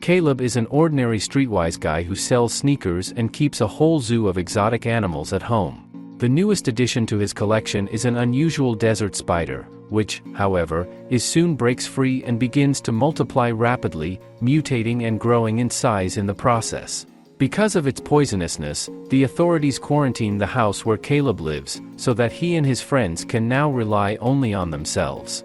Caleb is an ordinary streetwise guy who sells sneakers and keeps a whole zoo of exotic animals at home. The newest addition to his collection is an unusual desert spider, which, however, soon breaks free and begins to multiply rapidly, mutating and growing in size in the process. Because of its poisonousness, the authorities quarantine the house where Caleb lives, so that he and his friends can now rely only on themselves.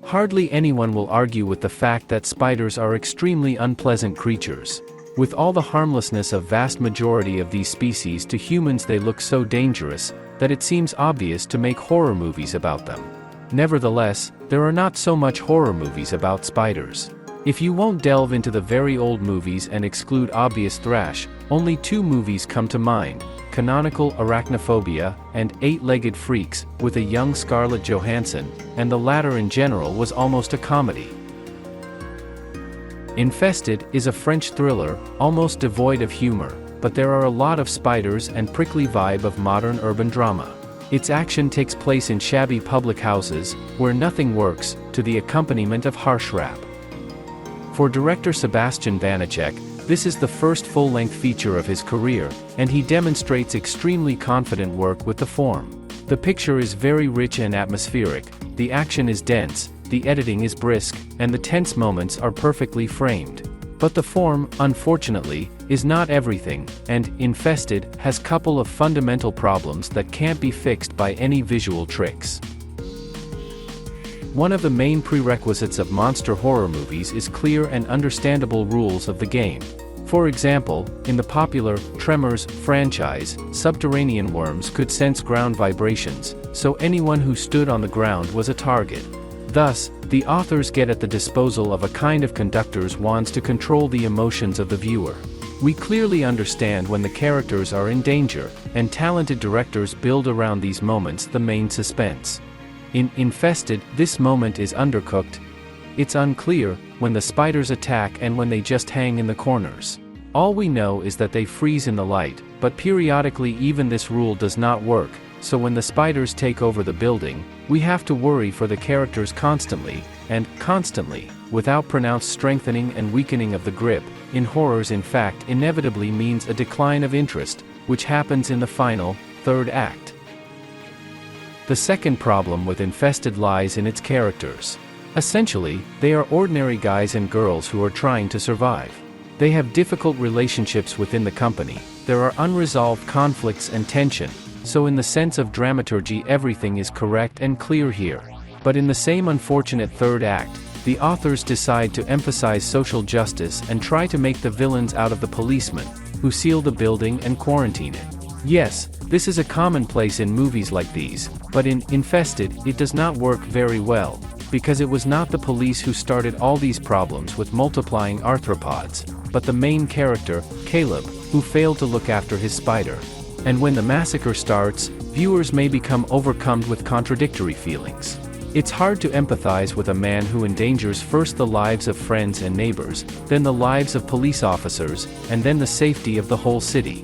Hardly anyone will argue with the fact that spiders are extremely unpleasant creatures. With all the harmlessness of vast majority of these species, to humans they look so dangerous, that it seems obvious to make horror movies about them. Nevertheless, there are not so much horror movies about spiders. If you won't delve into the very old movies and exclude obvious thrash, only two movies come to mind: canonical Arachnophobia and Eight-Legged Freaks, with a young Scarlett Johansson, and the latter in general was almost a comedy. Infested is a French thriller, almost devoid of humor, but there are a lot of spiders and prickly vibe of modern urban drama. Its action takes place in shabby public houses, where nothing works, to the accompaniment of harsh rap. For director Sébastien Vanicek, this is the first full-length feature of his career, and he demonstrates extremely confident work with the form. The picture is very rich and atmospheric, the action is dense, the editing is brisk, and the tense moments are perfectly framed. But the form, unfortunately, is not everything, and Infested has a couple of fundamental problems that can't be fixed by any visual tricks. One of the main prerequisites of monster horror movies is clear and understandable rules of the game. For example, in the popular Tremors franchise, subterranean worms could sense ground vibrations, so anyone who stood on the ground was a target. Thus, the authors get at the disposal of a kind of conductor's wands to control the emotions of the viewer. We clearly understand when the characters are in danger, and talented directors build around these moments the main suspense. In Infested, this moment is undercooked. It's unclear when the spiders attack and when they just hang in the corners. All we know is that they freeze in the light, but periodically even this rule does not work, so when the spiders take over the building, we have to worry for the characters constantly, and constantly, without pronounced strengthening and weakening of the grip. In horrors, in fact, inevitably means a decline of interest, which happens in the final, third act. The second problem with Infested lies in its characters. Essentially, they are ordinary guys and girls who are trying to survive. They have difficult relationships within the company, there are unresolved conflicts and tension, so in the sense of dramaturgy everything is correct and clear here. But in the same unfortunate third act, the authors decide to emphasize social justice and try to make the villains out of the policemen, who seal the building and quarantine it. Yes, this is a commonplace in movies like these, but in Infested, it does not work very well, because it was not the police who started all these problems with multiplying arthropods, but the main character, Caleb, who failed to look after his spider. And when the massacre starts, viewers may become overcome with contradictory feelings. It's hard to empathize with a man who endangers first the lives of friends and neighbors, then the lives of police officers, and then the safety of the whole city.